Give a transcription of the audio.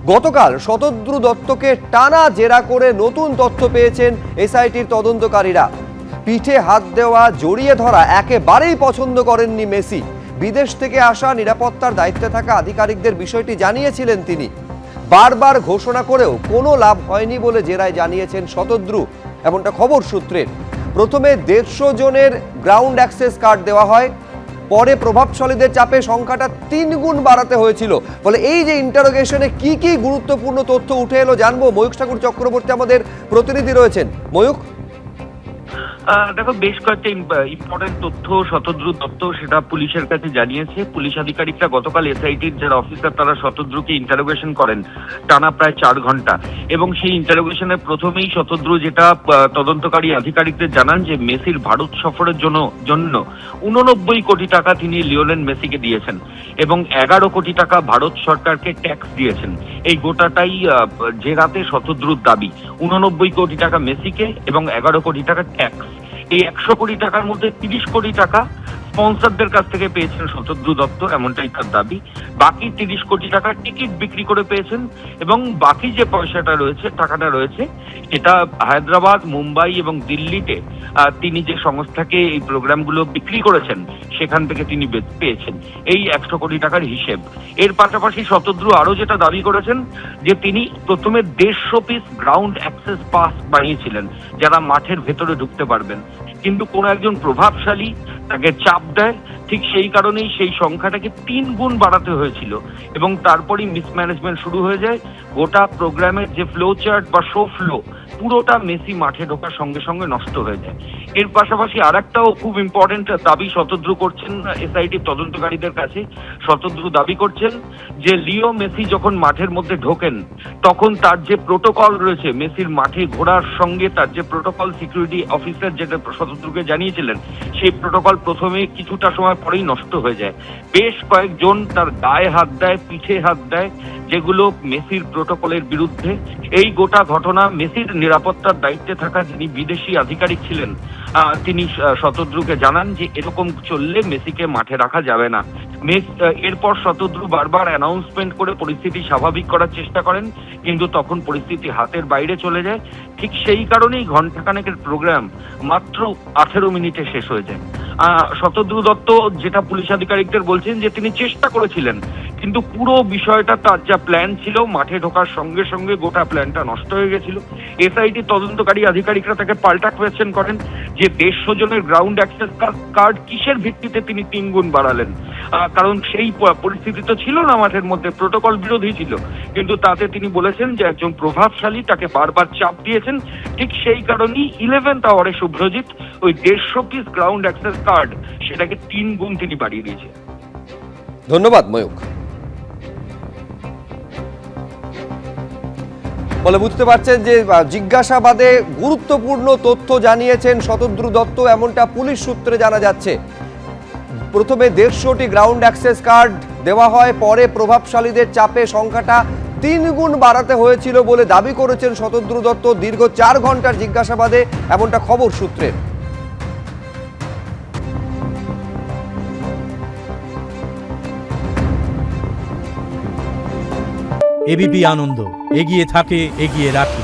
গতকাল শতদ্রু দত্তকে টানা জেরা করে নতুন তথ্য পেয়েছেন এসআইটির তদন্তকারীরা। পিঠে হাত দেওয়া, জড়িয়ে ধরা একেবারেই পছন্দ করেননি মেসি। বিদেশ থেকে আসা নিরাপত্তার দায়িত্বে থাকা আধিকারিকদের বিষয়টি জানিয়েছিলেন তিনি। বারবার ঘোষণা করেও কোনো লাভ হয়নি বলে জেরায় জানিয়েছেন শতদ্রু, এমনটা খবর সূত্রের। প্রথমে 150 জনের গ্রাউন্ড অ্যাক্সেস কার্ড দেওয়া হয়, পরে প্রভাবশালীদের চাপে সংখ্যাটা 3 গুণ বাড়াতে হয়েছিল। ফলে এই যে ইন্টারোগেশনে কি কি গুরুত্বপূর্ণ তথ্য উঠে এলো জানবো। ময়ূক ঠাকুর চক্রবর্তী আমাদের প্রতিনিধি রয়েছেন। ময়ূক, দেখো, বেশ কয়েকটা ইম্পর্টেন্ট তথ্য শতদ্রু দত্ত সেটা পুলিশের কাছে জানিয়েছে। পুলিশ আধিকারিকরা গতকাল এসআইটির যারা অফিসার তারা শতদ্রুকে ইন্টারোগেশন করেন টানা প্রায় 4 ঘন্টা, এবং সেই ইন্টারোগেশনের প্রথমেই শতদ্রু যেটা তদন্তকারী আধিকারিকদের জানান যে মেসির ভারত সফরের জন্য 89 কোটি টাকা তিনি লিওনেল মেসিকে দিয়েছেন এবং 11 কোটি টাকা ভারত সরকারকে ট্যাক্স দিয়েছেন। এই গোটাটাই যে রাতে শতদ্রুর দাবি। 89 কোটি টাকা মেসিকে এবং 11 কোটি টাকা ট্যাক্স। এই 100 কোটি টাকার মধ্যে 30 কোটি টাকা স্পন্সরদের কাছ থেকে পেয়েছেন শতদ্রু দত্ত, এমনটাই তার দাবি। বাকি 30 কোটি টাকার টিকিট বিক্রি করে পেয়েছেন এবং বাকি যে পয়সাটা রয়েছে, টাকাটা রয়েছে, এটা হায়দ্রাবাদ, মুম্বাই এবং দিল্লিতে তিনি যে সংস্থাকে এই প্রোগ্রামগুলো বিক্রি করেছেন সেখান থেকে তিনি পেয়েছেন এই 100 কোটি টাকার হিসেব। এর পাশাপাশি শতদ্রু আরো যেটা দাবি করেছেন যে তিনি প্রথমে 150 পিস গ্রাউন্ড অ্যাক্সেস পাস বানিয়েছিলেন যারা মাঠের ভেতরে ঢুকতে পারবেন, কিন্তু কোন একজন প্রভাবশালী তাকে চাপ দেয়, ঠিক সেই কারণেই সেই সংখ্যাটাকে 3 গুণ বাড়াতে হয়েছিল এবং তারপরই মিসম্যানেজমেন্ট শুরু হয়ে যায়। গোটা প্রোগ্রামের যে ফ্লো চার্ট বা শো ফ্লো পুরোটা মেসি মাঠে ঢোকার সঙ্গে সঙ্গে নষ্ট হয়ে যায়। এর পাশাপাশি আরেকটাও খুব ইম্পর্টেন্ট দাবি শতদ্রু করছেন এসআইটির তদন্তকারীদের কাছে। শতদ্রু দাবি করছেন যে লিও মেসি যখন মাঠের মধ্যে ঢোকেন তখন তার যে প্রোটোকল রয়েছে, মেসির মাঠে ঘোরার সঙ্গে তার যে প্রোটোকল সিকিউরিটি অফিসার যেটা শতদ্রুকে জানিয়েছিলেন, সেই প্রোটোকল প্রথমে কিছুটা সময় পরেই নষ্ট হয়ে যায়। বেশ কয়েকজন তার গায়ে হাত দেয়, পিঠে হাত দেয়, যেগুলো মেসির প্রোটোকলের বিরুদ্ধে। এই গোটা ঘটনা মেসির নিরাপত্তার দায়িত্বে থাকা যিনি বিদেশি আধিকারিক ছিলেন তিনি শতদ্রুকে জানান যে এরকম চললে মেসিকে মাঠে রাখা যাবে না। এরপর শতদ্রু বারবার অ্যানাউন্সমেন্ট করে পরিস্থিতি স্বাভাবিক করার চেষ্টা করেন, কিন্তু তখন পরিস্থিতি হাতের বাইরে চলে যায়। ঠিক সেই কারণেই ঘণ্টাখানেকের প্রোগ্রাম মাত্র 18 মিনিটে শেষ হয়ে যায়। শতদ্রু দত্ত যেটা পুলিশ আধিকারিকদের বলছেন যে তিনি চেষ্টা করেছিলেন, কিন্তু পুরো বিষয়টা তার যা প্ল্যান ছিল মাঠে ঢোকার সঙ্গে সঙ্গে গোটা প্ল্যানটা নষ্ট হয়ে গেছিল। এসআইটি তদন্তকারী আধিকারিকরা তাকে পাল্টা কোয়েশ্চেন করেন যে 150 জনের গ্রাউন্ড অ্যাক্সেস কার্ড কিসের ভিত্তিতে তিনি 3 গুণ বাড়ালেন, কারণ সেই পরিস্থিতি তো ছিল না, মাঠের মধ্যে প্রোটোকল বিরোধী ছিল। কিন্তু তাতে তিনি বলেছেন যে একজন প্রভাবশালী তাকে বারবার চাপ দিয়েছেন। ঠিক সেই কারণেই 11th আওয়ারে শুভ্রজিৎ ওই 150 পিস গ্রাউন্ড অ্যাক্সেস কার্ড সেটাকে 3 গুণ তিনি বাড়িয়ে দিয়েছেন। ধন্যবাদ ময়ূক। বলে বুঝতে পারছেন যে জিজ্ঞাসাবাদে গুরুত্বপূর্ণ তথ্য জানিয়েছেন শতদ্রু দত্ত, এমনটা পুলিশ সূত্রে জানা যাচ্ছে। প্রথমে 150টি গ্রাউন্ড অ্যাক্সেস কার্ড দেওয়া হয়, পরে প্রভাবশালীদের চাপে সংখ্যাটা 3 গুণ বাড়াতে হয়েছিল বলে দাবি করেছেন শতদ্রু দত্ত দীর্ঘ 4 ঘন্টার জিজ্ঞাসাবাদে, এমনটা খবর সূত্রের। এবিপি আনন্দ, এগিয়ে থাকে, এগিয়ে রাখে।